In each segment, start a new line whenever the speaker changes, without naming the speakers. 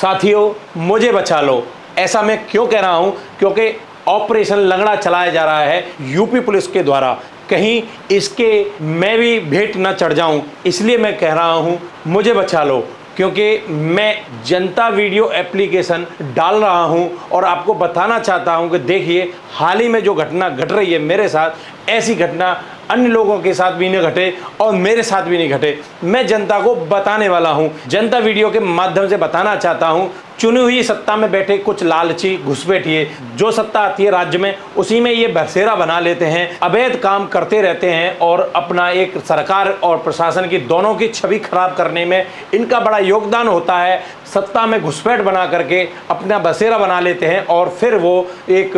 साथियों, मुझे बचा लो। ऐसा मैं क्यों कह रहा हूं? क्योंकि ऑपरेशन लंगड़ा चलाया जा रहा है यूपी पुलिस के द्वारा। कहीं इसके मैं भी भेंट न चढ़ जाऊं, इसलिए मैं कह रहा हूं मुझे बचा लो। क्योंकि मैं जनता वीडियो एप्लीकेशन डाल रहा हूं और आपको बताना चाहता हूं कि देखिए, हाल ही में जो घटना घट रही है मेरे साथ, ऐसी घटना अन्य लोगों के साथ भी नहीं घटे और मेरे साथ भी नहीं घटे। मैं जनता को बताने वाला हूं, जनता वीडियो के माध्यम से बताना चाहता हूं। चुनी हुई सत्ता में बैठे कुछ लालची घुसपैठिए, जो सत्ता आती है राज्य में उसी में ये बसेरा बना लेते हैं, अवैध काम करते रहते हैं और अपना एक सरकार और प्रशासन की दोनों की छवि खराब करने में इनका बड़ा योगदान होता है। सत्ता में घुसपैठ बना करके अपना बसेरा बना लेते हैं और फिर वो एक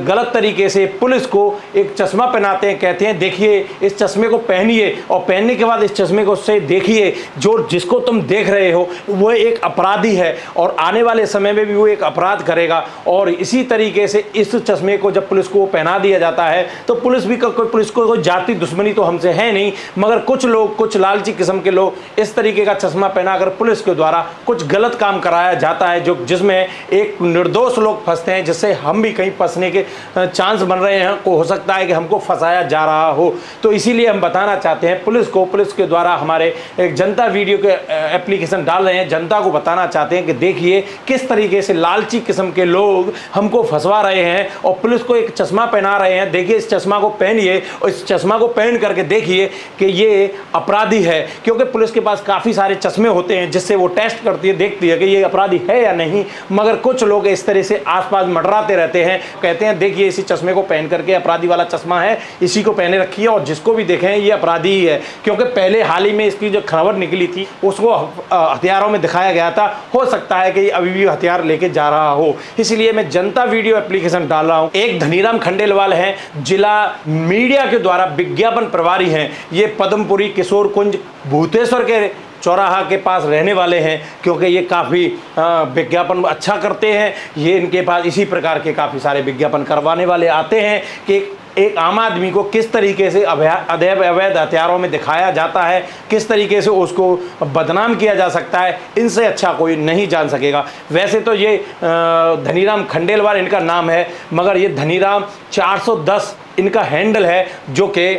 गलत तरीके से पुलिस को एक चश्मा पहनाते हैं, कहते हैं देखिए इस चश्मे को पहनिए, और पहनने के बाद इस चश्मे को से देखिए, जो जिसको तुम देख रहे हो वो एक अपराधी है और आने वाले समय में भी वो एक अपराध करेगा। और इसी तरीके से इस चश्मे को जब पुलिस को पहना दिया जाता है तो पुलिस को कोई जाति दुश्मनी तो हमसे है नहीं, मगर कुछ लोग, कुछ लालची किस्म के लोग इस तरीके का चश्मा पहनाकर पुलिस के द्वारा कुछ गलत काम कराया जाता है, जो जिसमें एक निर्दोष लोग फंसते हैं, जिससे हम भी कहीं फंसने के चांस बन रहे हैं। हो सकता है कि हमको फंसाया जा रहा हो। तो इसीलिए हम बताना चाहते हैं पुलिस को, पुलिस के द्वारा हमारे एक जनता वीडियो के एप्लीकेशन डाल रहे हैं, जनता को बताना चाहते हैं कि देखिए किस तरीके से लालची किस्म के लोग हमको फंसवा रहे हैं और पुलिस को एक चश्मा पहना रहे हैं। देखिए इस चश्मा को पहनिए और इस चश्मा को पहन करके देखिए कि ये अपराधी है, क्योंकि पुलिस के पास काफ़ी सारे चश्मे होते हैं जिससे वो टेस्ट करती है, देखती है कि ये अपराधी है या नहीं। मगर कुछ लोग इस तरह से आसपास मंडराते रहते हैं, कहते हैं देखिए इसी चश्मे को पहन करके, अपराधी वाला चश्मा है, इसी को पहने रखिए और जिसको भी देखें ये अपराधी ही है। क्योंकि पहले हाल ही में इसकी जो खबर निकली थी उसको हथियारों में दिखाया गया था, हो सकता है कि ये अभी भी हथियार लेके जा रहा हो। इसलिए मैं जनता वीडियो एप्लीकेशन डाल रहा हूं। एक धनीराम खंडेलवाल है, जिला मीडिया के द्वारा विज्ञापन प्रभारी हैं। ये पद्मपुरी किशोर कुंज भूतेश्वर के चौराहा के पास रहने वाले हैं, क्योंकि ये काफ़ी विज्ञापन अच्छा करते हैं। ये इनके पास इसी प्रकार के काफ़ी सारे विज्ञापन करवाने वाले आते हैं कि एक आम आदमी को किस तरीके से अवैध हथियारों में दिखाया जाता है, किस तरीके से उसको बदनाम किया जा सकता है, इनसे अच्छा कोई नहीं जान सकेगा। वैसे तो ये धनीराम खंडेलवाल इनका नाम है, मगर ये धनीराम 410 इनका हैंडल है, जो कि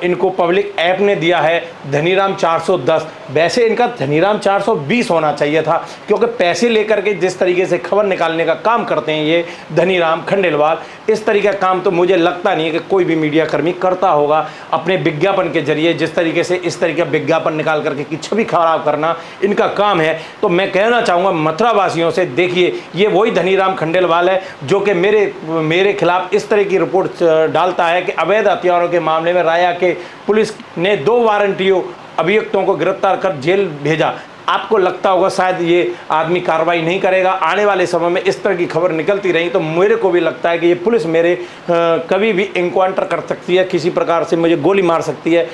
इनको पब्लिक ऐप ने दिया है, धनीराम 410। वैसे इनका धनीराम 420 होना चाहिए था, क्योंकि पैसे लेकर के जिस तरीके से खबर निकालने का काम करते हैं ये धनीराम खंडेलवाल, इस तरीके का काम तो मुझे लगता नहीं है कि कोई भी मीडिया कर्मी करता होगा। अपने विज्ञापन के जरिए जिस तरीके से इस तरीके का विज्ञापन निकाल करके की छवि खराब करना इनका काम है। तो मैं कहना चाहूँगा मथुरा वासियों से, देखिए ये वही धनीराम खंडेलवाल है जो कि मेरे खिलाफ इस तरह की रिपोर्ट डालता है कि अवैध हथियारों के मामले में राया के पुलिस ने 2 वारंटियों अभियुक्तों को गिरफ्तार कर जेल भेजा। आपको लगता होगा शायद ये आदमी कार्रवाई नहीं करेगा, आने वाले समय में इस तरह की खबर निकलती रही तो मेरे को भी लगता है कि ये पुलिस मेरे कभी भी इनकाउंटर कर सकती है, किसी प्रकार से मुझे गोली मार सकती है,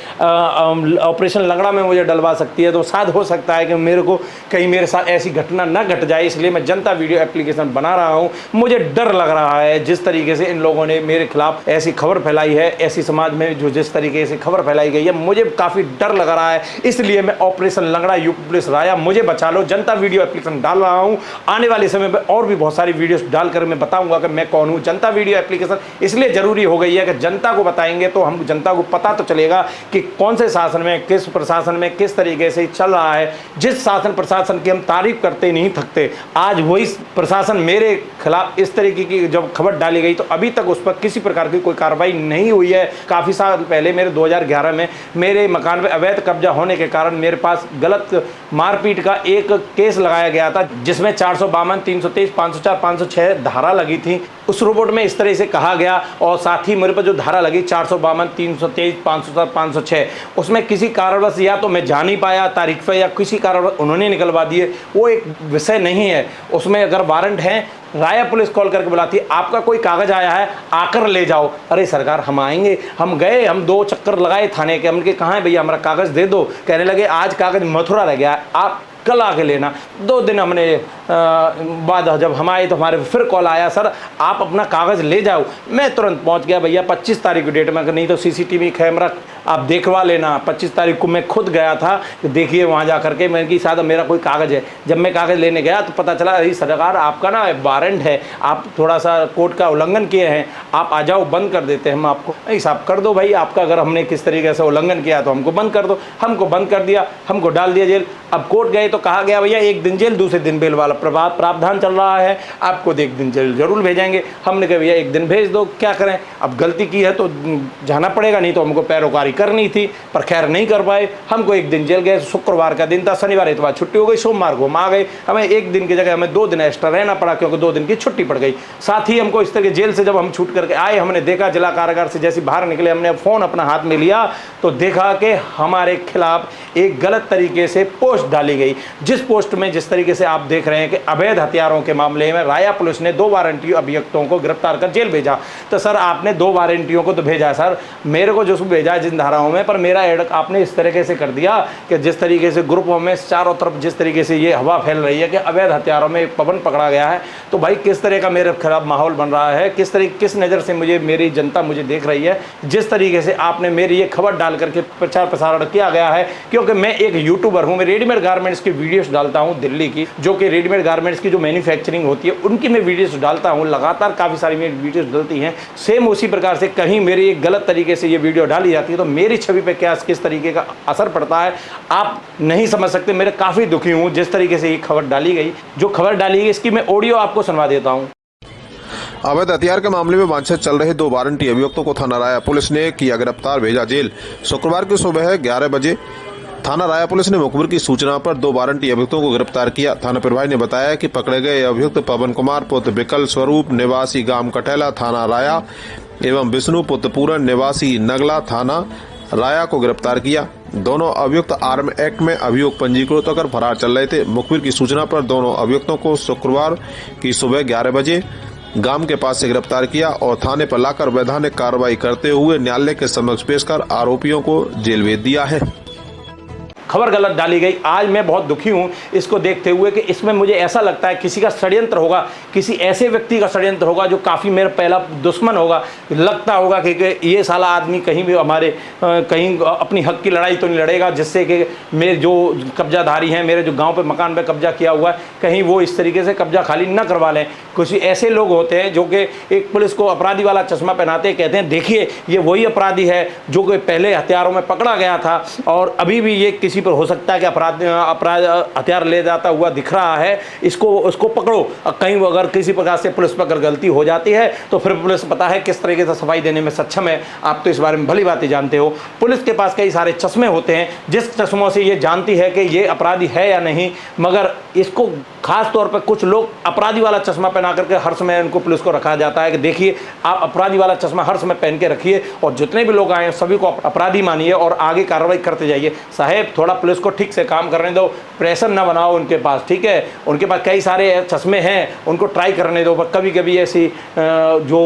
ऑपरेशन लंगड़ा में मुझे डलवा सकती है। तो शायद हो सकता है कि मेरे को कहीं मेरे साथ ऐसी घटना न घट जाए, इसलिए मैं जनता वीडियो एप्लीकेशन बना रहा हूँ। मुझे डर लग रहा है जिस तरीके से इन लोगों ने मेरे खिलाफ ऐसी खबर फैलाई है, ऐसी समाज में जो जिस तरीके से खबर फैलाई गई है, मुझे काफ़ी डर लग रहा है। इसलिए मैं ऑपरेशन लंगड़ा यूपी पुलिस राया मुझे बचा लो जनता वीडियो एप्लीकेशन डाल रहा हूं। आने वाले समय में और भी बहुत सारी वीडियोस डालकर मैं बताऊंगा कि मैं कौन हूं। जनता वीडियो एप्लीकेशन इसलिए जरूरी हो गई है कि जनता को बताएंगे तो हम जनता को पता तो चलेगा कि कौन से शासन में, किस प्रशासन में किस तरीके से चल रहा है। जिस शासन प्रशासन की हम तारीफ करते नहीं थकते, आज वही प्रशासन मेरे खिलाफ इस तरीके की जब खबर डाली गई तो अभी तक उस पर किसी प्रकार की कोई कार्रवाई नहीं हुई है। काफ़ी साल पहले मेरे 2011 में मेरे मकान पर अवैध कब्जा होने के कारण मेरे पास गलत मारपीट का एक केस लगाया गया था, जिसमें 452, 323, 504, 506 धारा लगी थी। उस रिपोर्ट में इस तरह से कहा गया और साथ ही मेरे पर जो धारा लगी 452, 323, 504, 506, उसमें किसी कारणवश या तो मैं जा नहीं पाया तारीख पे या किसी कारणवश उन्होंने निकलवा दिए, वो एक विषय नहीं है। उसमें अगर वारंट है, राया पुलिस कॉल करके बुलाती है, आपका कोई कागज आया है आकर ले जाओ। अरे सरकार हम आएंगे, हम गए, हम 2 चक्कर लगाए थाने के, हमने कहा है भैया हमारा कागज दे दो, कहने लगे आज कागज मथुरा रह गया, आप कल आके लेना। 2 दिन हमने बाद जब हम आए तो हमारे फिर कॉल आया, सर आप अपना कागज़ ले जाओ। मैं तुरंत पहुंच गया भैया 25 तारीख की डेट में, नहीं तो सीसीटीवी कैमरा आप देखवा लेना। 25 तारीख को मैं खुद गया था, देखिए वहाँ जा करके मैंने कि साहब मेरा कोई कागज़ है। जब मैं कागज़ लेने गया तो पता चला अरे सरकार आपका ना वारंट है, आप थोड़ा सा कोर्ट का उल्लंघन किए हैं, आप आ जाओ बंद कर देते हैं हम आपको। नहीं साहब कर दो भाई, आपका अगर हमने किस तरीके से उल्लंघन किया तो हमको बंद कर दो। हमको बंद कर दिया, हमको डाल दिया जेल। अब कोर्ट गए तो कहा गया भैया 1 दिन जेल, दूसरे दिन बेल वाला प्रावधान चल रहा है, आपको 1 दिन जेल जरूर भेजेंगे। हमने कहा भैया 1 दिन भेज दो, क्या करें, अब गलती की है तो जाना पड़ेगा, नहीं तो हमको पैरोकारी करनी थी, पर खैर नहीं कर पाए। हमको 1 दिन जेल गए, शुक्रवार का दिन था, शनिवार इतवार छुट्टी हो गई, सोमवार को हम आ गए। हमें 1 दिन की जगह हमें 2 दिन एक्स्ट्रा रहना पड़ा क्योंकि 2 दिन की छुट्टी पड़ गई। साथ ही हमको इस तरह जेल से जब हम छूट करके आए, हमने देखा जिला कारागार से जैसे बाहर निकले, हमने फ़ोन अपना हाथ में लिया तो देखा कि हमारे खिलाफ एक गलत तरीके से पोस्ट डाली गई। जिस पोस्ट में जिस तरीके से आप देख रहे हैं कि अवैध हथियारों के मामले में राया पुलिस ने 2 वारंटी अभियुक्तों को गिरफ्तार कर जेल भेजा। तो सर आपने 2 वारंटियों को तो भेजा सर, मेरे को जो भेजा है जिन धाराओं में, पर मेरा एड आपने इस तरीके से कर दिया कि जिस तरीके से ग्रुपों में चारों तरफ जिस तरीके से ये हवा फैल रही है कि अवैध हथियारों में एक पवन पकड़ा गया है, तो भाई किस तरह का मेरे खिलाफ माहौल बन रहा है, किस नज़र से मुझे मेरी जनता मुझे देख रही है, जिस तरीके से आपने मेरी ये खबर डाल करके प्रचार प्रसारण किया गया है। क्योंकि मैं एक यूट्यूबर हूँ, मैं रेडीमेड गारमेंट्स की वीडियोस डालता हूँ दिल्ली की, जो कि रेडीमेड गारमेंट्स की जो मैन्युफैक्चरिंग होती है उनकी मैं वीडियोस डालता हूँ, लगातार काफ़ी सारी मेरी वीडियोस डलती हैं। सेम उसी प्रकार से कहीं मेरी एक गलत तरीके से ये वीडियो डाली जाती है तो मेरी छवि पे क्या किस तरीके का असर पड़ता है आप नहीं समझ सकते। मेरे काफ़ी दुखी हूँ जिस तरीके से ये खबर डाली गई। जो खबर डाली गई इसकी मैं ऑडियो आपको सुनवा देता हूँ।
अवैध हथियार के मामले में वांछित चल रहे 2 वारंटी अभियुक्तों को थाना राया पुलिस ने किया गिरफ्तार, भेजा जेल। शुक्रवार की सुबह 11 बजे थाना राया पुलिस ने मुखबिर की सूचना पर 2 वारंटी अभियुक्तों को गिरफ्तार किया। थाना प्रभारी ने बताया कि पकड़े गए अभियुक्त पवन कुमार पुत्र विकल स्वरूप निवासी गांव कटेला थाना राया एवं विष्णु पुत्र पूरन निवासी नगला थाना राया को गिरफ्तार किया। दोनों अभियुक्त आर्म एक्ट में अभियोग पंजीकृत होकर फरार चल रहे थे। मुखबिर की सूचना पर दोनों अभियुक्तों को शुक्रवार की सुबह 11 बजे गांव के पास से गिरफ्तार किया और थाने पर लाकर वैधानिक कार्रवाई करते हुए न्यायालय के समक्ष पेश कर आरोपियों को जेल भेज दिया है।
खबर गलत डाली गई। आज मैं बहुत दुखी हूँ इसको देखते हुए कि इसमें मुझे ऐसा लगता है किसी का षड्यंत्र होगा, किसी ऐसे व्यक्ति का षड्यंत्र होगा जो काफ़ी मेरा पहला दुश्मन होगा। लगता होगा कि ये साला आदमी कहीं भी हमारे कहीं अपनी हक की लड़ाई तो नहीं लड़ेगा, जिससे कि मेरे जो कब्जाधारी हैं, मेरे जो गांव पे मकान पे कब्जा किया हुआ है, कहीं वो इस तरीके से कब्जा खाली न करवा लें। कुछ ऐसे लोग होते हैं जो कि एक पुलिस को अपराधी वाला चश्मा पहनाते कहते हैं देखिए ये वही अपराधी है जो कि पहले हथियारों में पकड़ा गया था और अभी भी ये किसी पर हो सकता है कि अपराध हथियार ले जाता हुआ दिख रहा है, उसको पकड़ो। कहीं अगर किसी प्रकार से पुलिस पर अगर गलती हो जाती है तो फिर पुलिस पता है किस तरीके से सफाई देने में सक्षम है। आप तो इस बारे में भली बातें जानते हो। पुलिस के पास कई सारे चश्मे होते हैं जिस चश्मों से ये जानती है कि ये अपराधी है या नहीं, मगर इसको खास तौर पर कुछ लोग अपराधी वाला चश्मा पहना करके हर समय उनको पुलिस को रखा जाता है कि देखिए आप अपराधी वाला चश्मा हर समय पहन के रखिए और जितने भी लोग आए सभी को अपराधी मानिए और आगे कार्रवाई करते जाइए। साहेब थोड़ा पुलिस को ठीक से काम करने दो, प्रेशर ना बनाओ उनके पास, ठीक है। उनके पास कई सारे चश्मे हैं, उनको ट्राई करने दो। पर कभी कभी ऐसी जो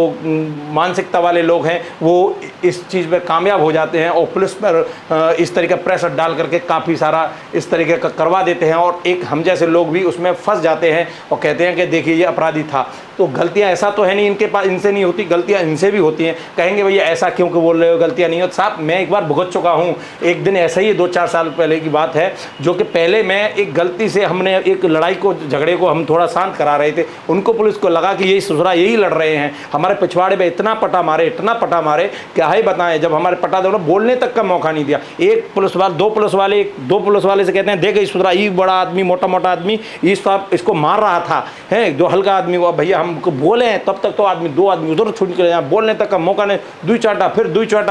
मानसिकता वाले लोग हैं वो इस चीज़ में कामयाब हो जाते हैं और पुलिस पर इस तरीके का प्रेशर डाल करके काफ़ी सारा इस तरीके का करवा देते हैं और एक हम जैसे लोग भी उसमें फंस जाते हैं और कहते हैं कि देखिए ये अपराधी था। तो गलतियां ऐसा तो है नहीं इनके पास, इनसे नहीं होती, गलतियां इनसे भी होती हैं। कहेंगे भैया ऐसा क्यों कि बोल रहे हो गलतियां नहीं होती। साहब मैं एक बार भुगत चुका हूं। एक दिन ऐसा ही 2-4 साल पहले की बात है जो कि पहले मैं एक गलती से हमने एक लड़ाई को झगड़े को हम थोड़ा शांत करा रहे थे। उनको पुलिस को लगा कि यही ससुरा यही लड़ रहे हैं, हमारे पिछवाड़े में इतना पटा मारे क्या ही बताएं। जब हमारे पटा दे बोलने तक का मौका नहीं दिया। एक पुलिस वाले दो पुलिस वाले से कहते हैं देख ससुरा ये बड़ा आदमी मोटा आदमी इसको मार रहा था है, जो हल्का आदमी हुआ भैया हमको बोले हैं तब तक तो आदमी 2 आदमी उधर छूट के यहाँ बोलने तक का मौका नहीं। दुई चाटा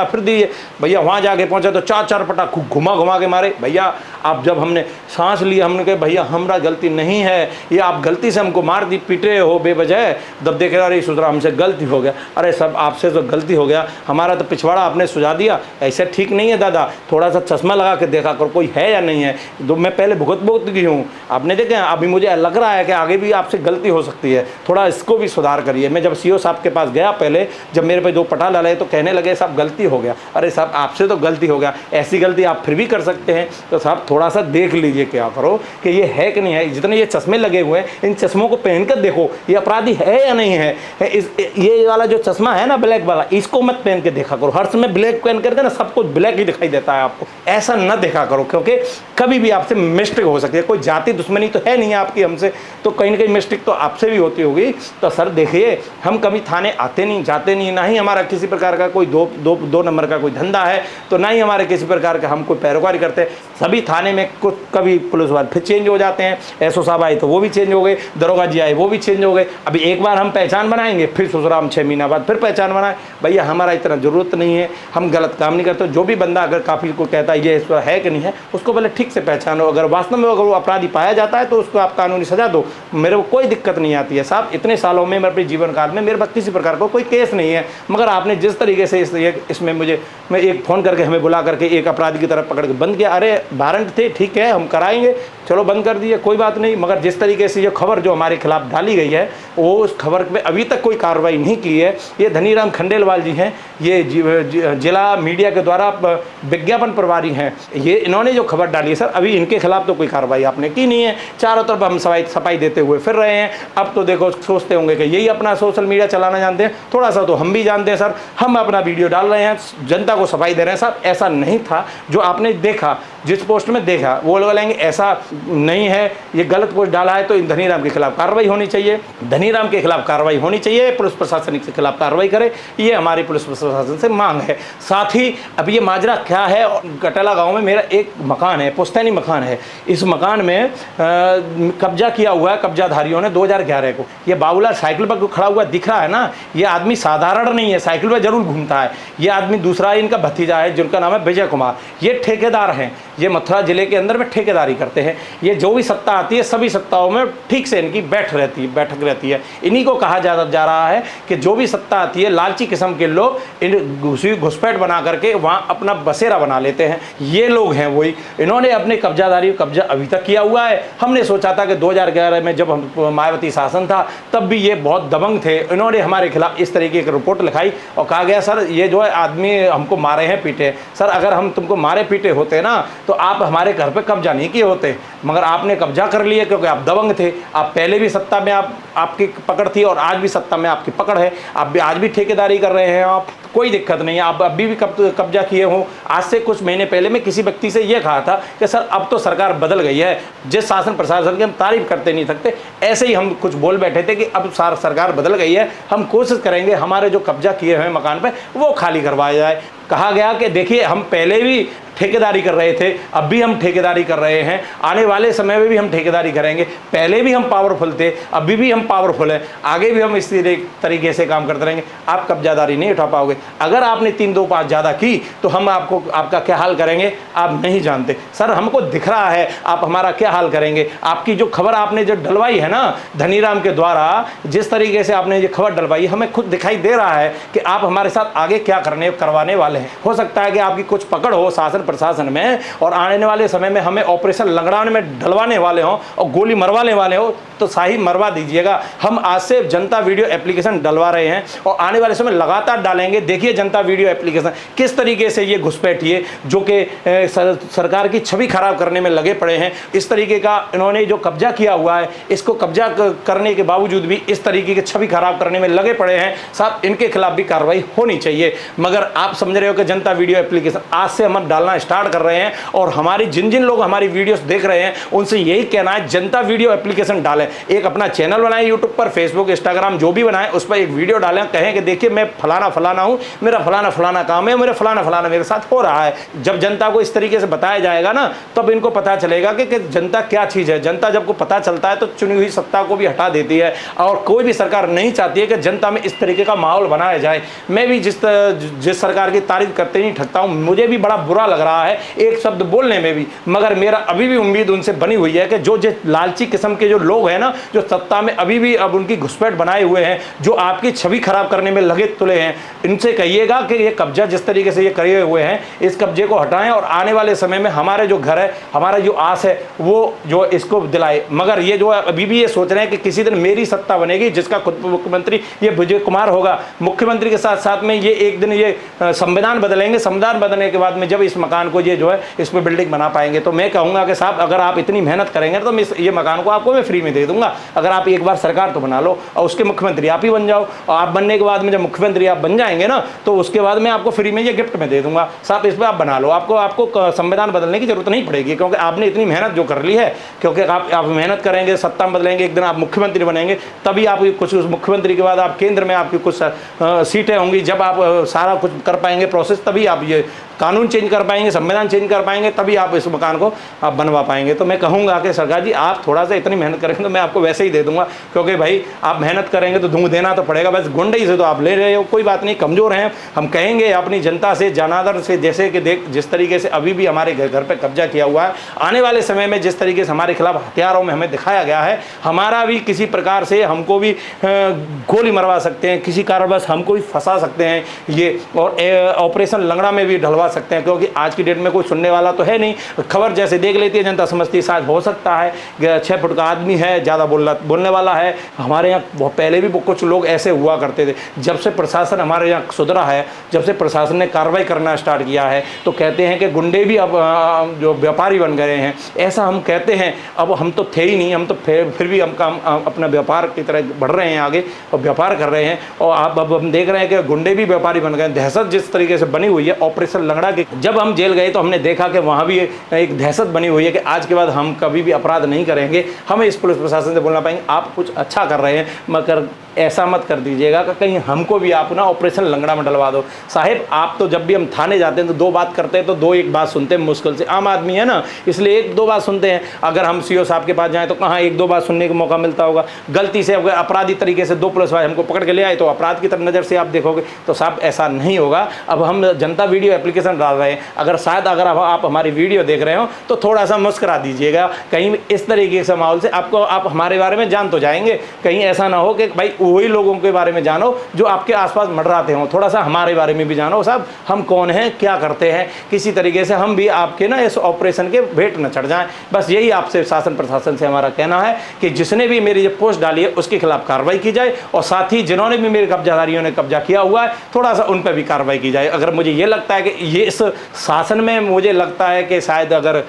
फिर दिए भैया। वहाँ जाके पहुँचे तो 4 पटा घुमा के मारे। भैया आप जब हमने सांस ली हमने कहा भैया हमारा गलती नहीं है, ये आप गलती से हमको मार दी पीटे हो बेवजह। जब देख रहा अरे सुधरा हमसे गलती हो गया। अरे सब आपसे तो गलती हो गया, हमारा तो पिछवाड़ा आपने सुझा दिया, ऐसे ठीक नहीं है दादा। थोड़ा सा चश्मा लगा के देखा करो कोई है या नहीं है। तो मैं पहले भुगत गई हूँ, आपने देखा अभी मुझे लग रहा है कि आगे भी आपसे गलती हो सकती है, थोड़ा इसको भी सुधार करिए। मैं जब सीओ साहब के पास गया पहले, जब मेरे पे 2 पटा डाले तो कहने लगे साहब गलती हो गया। अरे साहब आपसे तो गलती हो गया, ऐसी गलती आप फिर भी कर सकते हैं। तो साहब थोड़ा सा देख लीजिए, क्या करो कि ये है कि नहीं है। जितने ये चश्मे लगे हुए हैं, इन चश्मों को पहनकर देखो ये अपराधी है या नहीं है। ये वाला जो चश्मा है ना ब्लैक वाला, इसको मत पहन के देखा करो। हर समय ब्लैक पहन करके ना सब कुछ ब्लैक ही दिखाई देता है आपको, ऐसा न देखा करो, क्योंकि कभी भी आपसे मिस्टेक हो सकती है। कोई जाति दुश्मनी तो है नहीं आपकी हमसे, तो कहीं ना कहीं मिस्टेक तो आपसे भी होती होगी। तो सर देखिए, हम कभी थाने आते नहीं, जाते नहीं, ना ही हमारा किसी प्रकार का कोई दो नंबर का कोई धंधा है, तो ना ही हमारे किसी प्रकार का हम कोई पैरोकारी करते हैं। सभी थाने में कुछ कभी पुलिस वाले फिर चेंज हो जाते हैं, एसओ साहब आए तो वो भी चेंज हो गए, दरोगा जी आए वो भी चेंज हो गए। अभी एक बार हम पहचान बनाएंगे, फिर ससुराम 6 महीना बाद फिर पहचान बनाए। भैया हमारा इतना ज़रूरत नहीं है, हम गलत काम नहीं करते। जो भी बंदा अगर काफ़ी को कहता है ये इस पर है कि नहीं है, उसको पहले ठीक से पहचानो। अगर वास्तव में अगर वो अपराधी पाया जाता है तो उसको आप कानूनी सजा दो, मेरे को कोई दिक्कत नहीं आती है साहब। इतने सालों में मैं अपने जीवन काल में मेरे पास किसी प्रकार का कोई केस नहीं है, मगर आपने जिस तरीके से इसमें मुझे मैं एक फ़ोन करके हमें बुला करके एक अपराधी की तरफ पकड़ के बंद किया। अरे वारंट थे, ठीक है हम कराएंगे, चलो बंद कर दिए, कोई बात नहीं। मगर जिस तरीके से ये खबर जो हमारे खिलाफ डाली गई है, वो उस खबर पे अभी तक कोई कार्रवाई नहीं की है। ये धनीराम खंडेलवाल जी हैं, ये जिला मीडिया के द्वारा विज्ञापन प्रभारी हैं, ये इन्होंने जो खबर डाली है सर, अभी इनके खिलाफ तो कोई कार्रवाई आपने की नहीं है। चारों तरफ हम सफाई देते हुए फिर रहे हैं। अब तो देखो सोचते होंगे कि यही अपना सोशल मीडिया चलाना जानते हैं, थोड़ा सा तो हम भी जानते हैं सर। हम अपना वीडियो डाल रहे हैं, जनता को सफाई दे रहे हैं। साहब ऐसा नहीं था जो आपने देखा, जिस पोस्ट में देखा वो लोग बोलेंगे ऐसा नहीं है, ये गलत पोस्ट डाला है, तो इन धनीराम के खिलाफ कार्रवाई होनी चाहिए, धनीराम के खिलाफ कार्रवाई होनी चाहिए, पुलिस प्रशासन के खिलाफ कार्रवाई करे, ये हमारी पुलिस प्रशासन से मांग है। साथ ही अब ये माजरा क्या है, कटला गांव में मेरा एक मकान है, पुश्तैनी मकान है। इस मकान में कब्जा किया हुआ है कब्जाधारियों ने 2011 को। ये बाबूलाल साइकिल पर खड़ा हुआ दिख रहा है ना, ये आदमी साधारण नहीं है, साइकिल पर जरूर घूमता है। ये आदमी दूसरा इनका भतीजा है जिनका नाम है विजय कुमार, ये ठेकेदार हैं, ये मथुरा जिले के अंदर में ठेकेदारी करते हैं। ये जो भी सत्ता आती है सभी सत्ताओं में ठीक से इनकी बैठक रहती है। इन्हीं को कहा जा रहा है कि जो भी सत्ता आती है लालची किस्म के लोग इन घुसपैठ बना करके वहाँ अपना बसेरा बना लेते हैं। ये लोग हैं वही, इन्होंने अपने कब्जा अभी तक किया हुआ है। हमने सोचा था कि 2011 में जब हम मायावती शासन था तब भी ये बहुत दबंग थे। इन्होंने हमारे खिलाफ इस तरीके की रिपोर्ट लिखाई और कहा गया सर ये जो है आदमी हमको मारे हैं पीटे। सर अगर हम तुमको मारे पीटे होते ना तो आप हमारे घर पे कब्जा नहीं किए होते, मगर आपने कब्जा कर लिया क्योंकि आप दबंग थे। आप पहले भी सत्ता में आपकी पकड़ थी और आज भी सत्ता में आपकी पकड़ है। आप भी आज भी ठेकेदारी कर रहे हैं, आप कोई दिक्कत नहीं है। आप अभी भी कब्जा किए हो। आज से कुछ महीने पहले मैं किसी व्यक्ति से ये कहा था कि सर अब तो सरकार बदल गई है, जिस शासन प्रशासन की हम तारीफ करते नहीं सकते, ऐसे ही हम कुछ बोल बैठे थे कि अब सरकार बदल गई है, हम कोशिश करेंगे हमारे जो कब्जा किए हुए मकान पे वो खाली करवाया जाए। कहा गया कि देखिए हम पहले भी ठेकेदारी कर रहे थे, अब भी हम ठेकेदारी कर रहे हैं, आने वाले समय में भी हम ठेकेदारी करेंगे। पहले भी हम पावरफुल थे, अभी भी हम पावरफुल हैं, आगे भी हम इस तरीके से काम करते रहेंगे। आप कब्जादारी नहीं उठा पाओगे। अगर आपने 3-2-5 ज़्यादा की तो हम आपका क्या हाल करेंगे आप नहीं जानते। सर हमको दिख रहा है आप हमारा क्या हाल करेंगे। आपकी जो खबर आपने जो डलवाई है ना धनीराम के द्वारा, जिस तरीके से आपने ये खबर डलवाई, हमें खुद दिखाई दे रहा है कि आप हमारे साथ आगे क्या करवाने वाले हैं। हो सकता है कि आपकी कुछ पकड़ हो शासन प्रशासन में और आने वाले समय में हमें ऑपरेशन लंगड़ाने में डलवाने वाले हों और गोली मरवाने वाले हो तो शाही मरवा दीजिएगा। हम आज से जनता वीडियो एप्लीकेशन डलवा रहे हैं और आने वाले समय लगातार डालेंगे। देखिए जनता वीडियो एप्लीकेशन किस तरीके से ये घुसपैठिए जो कि सरकार की छवि खराब करने में लगे पड़े हैं। इस तरीके का इन्होंने जो कब्जा किया हुआ है, इसको कब्जा करने के बावजूद भी इस तरीके की छवि खराब करने में लगे पड़े हैं। साहब इनके खिलाफ भी कार्रवाई होनी चाहिए। मगर आप समझ रहे हो कि जनता वीडियो एप्लीकेशन आज से हम डालना स्टार्ट कर रहे हैं और हमारी जिन लोग हमारी वीडियोस देख रहे हैं उनसे यही कहना है जनता वीडियो एप्लीकेशन डालें। एक अपना चैनल बनाएं यूट्यूब पर, फेसबुक, इंस्टाग्राम जो भी बनाएं उस पर एक वीडियो डालें, कहें कि देखिए मैं फलाना हूं, मेरा फलाना काम है, मेरा फलाना मेरे साथ हो रहा है। जब जनता को इस तरीके से बताया जाएगा ना तब इनको पता चलेगा कि जनता क्या चीज़ है। जनता जब को पता चलता है तो चुनी हुई सत्ता को भी हटा देती है और कोई भी सरकार नहीं चाहती है कि जनता में इस तरीके का माहौल बनाया जाए। मैं भी जिस सरकार की तारीफ करते नहीं ठगता हूँ, मुझे भी बड़ा बुरा लग रहा है एक शब्द बोलने में भी, मगर मेरा अभी भी उम्मीद उनसे बनी हुई है कि जो लालची किस्म के जो लोग हैं ना, जो सत्ता में अभी भी अब उनकी घुसपैठ बनाए हुए हैं, जो आपकी छवि खराब करने में लगे तुले हैं, इनसे कहिएगा कि ये कब्जा जिस तरीके से ये करे हुए हैं इस कब्जे को हटाएं और आने वाले समय में हमारे जो घर है, हमारा जो आस है वो जो इसको दिलाए। मगर ये जो अभी भी ये सोच रहे हैं कि किसी दिन मेरी सत्ता बनेगी जिसका खुद मुख्यमंत्री ये विजय कुमार होगा, मुख्यमंत्री के साथ साथ में ये एक दिन ये संविधान बदलेंगे, संविधान बदलने के बाद में जब इस मकान मकान को ये जो है इस पर बिल्डिंग बना पाएंगे। तो मैं कहूँगा कि साहब अगर आप इतनी मेहनत करेंगे तो ये मकान को आपको मैं फ्री में दे दूंगा। अगर आप एक बार सरकार तो बना लो और उसके मुख्यमंत्री आप ही बन जाओ, और आप बनने के बाद में जब मुख्यमंत्री आप बन जाएंगे ना तो उसके बाद मैं आपको फ्री में ये गिफ्ट में दे दूंगा। साहब इस पर आप बना लो, आपको संविधान बदलने की जरूरत नहीं पड़ेगी, क्योंकि आपने इतनी मेहनत जो कर ली है। क्योंकि आप मेहनत करेंगे, सत्ता में बदलेंगे, एक दिन आप मुख्यमंत्री बनेंगे, तभी आप कुछ उस मुख्यमंत्री के बाद आप केंद्र में आपकी कुछ सीटें होंगी। जब आप सारा कुछ कर पाएंगे प्रोसेस, तभी आप ये कानून चेंज कर पाएंगे, संविधान चेंज कर पाएंगे, तभी आप इस मकान को आप बनवा पाएंगे। तो मैं कहूँगा कि सरकार जी आप थोड़ा सा इतनी मेहनत करेंगे तो मैं आपको वैसे ही दे दूंगा, क्योंकि भाई आप मेहनत करेंगे तो दूंगा देना तो पड़ेगा। बस गुंडई से तो आप ले रहे हो, कोई बात नहीं, कमज़ोर हैं। हम कहेंगे अपनी जनता से, जनादर से, जैसे कि देख जिस तरीके से अभी भी हमारे घर पर कब्जा किया हुआ है, आने वाले समय में जिस तरीके से हमारे खिलाफ हथियारों में हमें दिखाया गया है, हमारा भी किसी प्रकार से हमको भी गोली मरवा सकते हैं, किसी कारणवश हमको भी फंसा सकते हैं ये, और ऑपरेशन लंगड़ा में भी ढलवा सकते हैं। क्योंकि आज की डेट में कोई सुनने वाला तो है नहीं, खबर जैसे देख लेती है जनता, समझती है शायद हो सकता है 6 फुट का आदमी है, ज़्यादा बोलने वाला है। हमारे यहाँ पहले भी कुछ लोग ऐसे हुआ करते थे। जब से प्रशासन हमारे यहाँ सुधरा है, जब से प्रशासन ने कार्रवाई करना स्टार्ट किया है, तो कहते हैं कि गुंडे भी अब जो व्यापारी बन गए हैं, ऐसा हम कहते हैं। अब हम तो थे ही नहीं, हम तो फिर भी हम अपना व्यापार की तरह बढ़ रहे हैं आगे और व्यापार कर रहे हैं। और अब हम देख रहे हैं कि गुंडे भी व्यापारी बन गए। दहशत जिस तरीके से बनी हुई है ऑपरेशन लंगड़ा की, जब हम जेल गए तो हमने देखा कि वहाँ भी एक दहशत बनी हुई है कि आज के बाद हम कभी भी अपराध नहीं करेंगे। हमें इस पुलिस प्रशासन से बोलना पाएंगे आप कुछ अच्छा कर रहे हैं, मगर ऐसा मत कर दीजिएगा कि कहीं हमको भी आप ना ऑपरेशन लंगड़ा में डलवा दो। साहिब आप तो जब भी हम थाने जाते हैं तो 2 बात करते हैं, तो 2 एक बात सुनते हैं मुश्किल से। आम आदमी है ना, इसलिए 1-2 बात सुनते हैं। अगर हम सीओ साहब के पास जाएँ तो कहाँ 1-2 बात सुनने का मौका मिलता होगा। गलती से अगर अपराधी तरीके से 2 पुलिस वाले हमको पकड़ के ले आए तो अपराध की तरफ नज़र से आप देखोगे। तो साहब ऐसा नहीं होगा। अब हम जनता वीडियो एप्लीकेशन डाल रहे हैं, अगर आप हमारी वीडियो देख रहे हो तो थोड़ा सा मुस्कुरा दीजिएगा। कहीं इस तरीके से माहौल से आप हमारे बारे में जान तो जाएंगे, कहीं ऐसा ना हो कि भाई वही लोगों के बारे में जानो जो आपके आसपास मंडराते हो, थोड़ा सा हमारे बारे में भी जानो। साहब हम कौन हैं, क्या करते हैं, किसी तरीके से हम भी आपके ना इस ऑपरेशन के भेंट न चढ़ जाएं। बस यही आपसे शासन प्रशासन से हमारा कहना है कि जिसने भी मेरी ये पोस्ट डाली है उसके खिलाफ कार्रवाई की जाए, और साथ ही जिन्होंने भी मेरे कब्जाधारियों ने कब्जा किया हुआ है थोड़ा सा उन पर भी कार्रवाई की जाए। अगर मुझे ये लगता है कि ये इस शासन में मुझे लगता है कि शायद अगर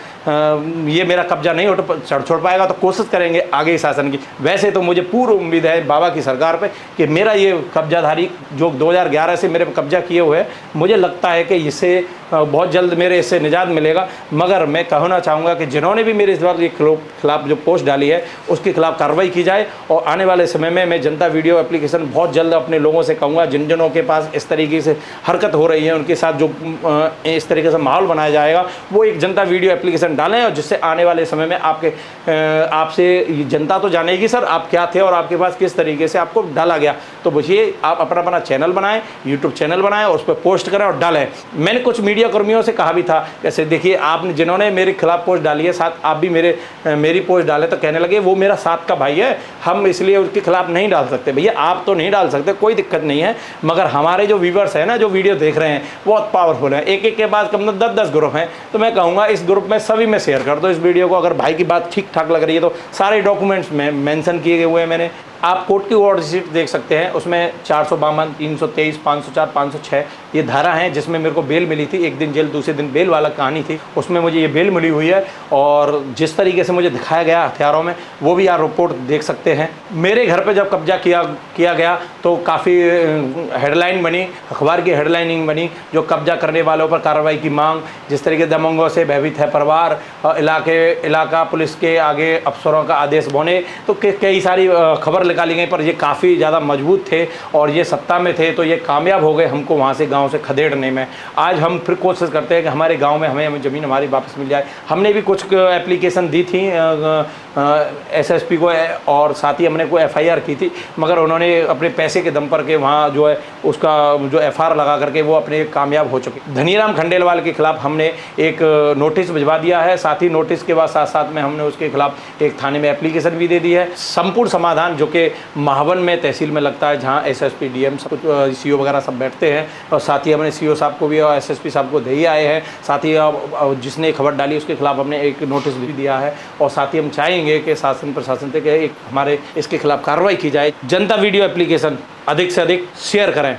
ये मेरा कब्जा नहीं छोड़ पाएगा तो कोशिश करेंगे आगे शासन की। वैसे तो मुझे पूर्ण उम्मीद है बाबा की सरकार पे कि मेरा ये कब्जाधारी जो 2011 से मेरे पे कब्जा किए हुए हैं, मुझे लगता है कि इससे बहुत जल्द मेरे इससे निजात मिलेगा। मगर मैं कहना चाहूँगा कि जिन्होंने भी मेरे इस बार के खिलाफ जो पोस्ट डाली है उसके खिलाफ कार्रवाई की जाए, और आने वाले समय में मैं जनता वीडियो एप्लीकेशन बहुत जल्द अपने लोगों से कहूँगा जिन के पास इस तरीके से हरकत हो रही है उनके साथ जो इस तरीके से माहौल बनाया जाएगा वो एक जनता वीडियो एप्लीकेशन डालें, और जिससे आने वाले समय में आपसे जनता तो जानेगी सर आप क्या थे और आपके पास किस तरीके से आपको डाला गया। तो बचिए आप अपना चैनल बनाएं, यूट्यूब चैनल बनाएं और उस पर पोस्ट करें और डालें। मैंने कुछ मीडिया कर्मियों से कहा भी था, जैसे देखिए आपने जिन्होंने मेरे खिलाफ पोस्ट डाली है, साथ आप भी मेरी पोस्ट डाले तो कहने लगे वो मेरा साथ का भाई है, हम इसलिए उसके खिलाफ नहीं डाल सकते। भैया आप तो नहीं डाल सकते, कोई दिक्कत नहीं है, मगर हमारे जो व्यूवर्स हैं ना, जो वीडियो देख रहे हैं बहुत पावरफुल है, एक के बाद कम 10-10 ग्रुप हैं। तो मैं कहूँगा इस ग्रुप में सभी में शेयर कर दो इस वीडियो को। अगर भाई की बात ठीक ठाक लग रही है तो सारे डॉक्यूमेंट्स में मेंशन किए हुए हैं मैंने। आप कोर्ट की ऑर्डर शीट देख सकते हैं, उसमें 452, 323, 504, 506 ये धारा हैं जिसमें मेरे को बेल मिली थी। एक दिन जेल दूसरे दिन बेल वाला कहानी थी, उसमें मुझे ये बेल मिली हुई है। और जिस तरीके से मुझे दिखाया गया हथियारों में वो भी आप रिपोर्ट देख सकते हैं। मेरे घर पे जब कब्जा किया गया तो काफ़ी हेडलाइन बनी, अखबार की हेडलाइनिंग बनी, जो कब्जा करने वालों पर कार्रवाई की मांग, जिस तरीके दबंगों से भयभीत है परिवार, इलाका पुलिस के आगे अफसरों का आदेश बोने, तो कई सारी खबर निकाली गई। पर ये काफ़ी ज़्यादा मजबूत थे और ये सत्ता में थे तो ये कामयाब हो गए हमको वहाँ से गांव से खदेड़ने में। आज हम फिर कोशिश करते हैं कि हमारे गांव में हमें ज़मीन हमारी वापस मिल जाए। हमने भी कुछ एप्लीकेशन दी थी एसएसपी को, और साथ ही हमने कोई एफआईआर की थी, मगर उन्होंने अपने पैसे के दम पर के वहाँ जो है उसका जो एफआईआर लगा करके वो अपने कामयाब हो चुके। धनीराम खंडेलवाल के खिलाफ हमने एक नोटिस भिजवा दिया है, साथ ही नोटिस के बाद साथ में हमने उसके खिलाफ एक थाने में एप्लीकेशन भी दे दी है। संपूर्ण समाधान जो कि महावन में तहसील में लगता है, जहाँ एसएसपी डीएम सब कुछ सीओ वगैरह सब बैठते हैं, और साथ ही हमने सीओ साहब को भी और एसएसपी साहब को दे ही आए हैं। साथ ही जिसने खबर डाली उसके खिलाफ हमने एक नोटिस भी दिया है, और साथ ही हम चाहेंगे कि शासन प्रशासन से एक हमारे इसके खिलाफ कार्रवाई की जाए। जनता वीडियो एप्लीकेशन अधिक से अधिक शेयर करें।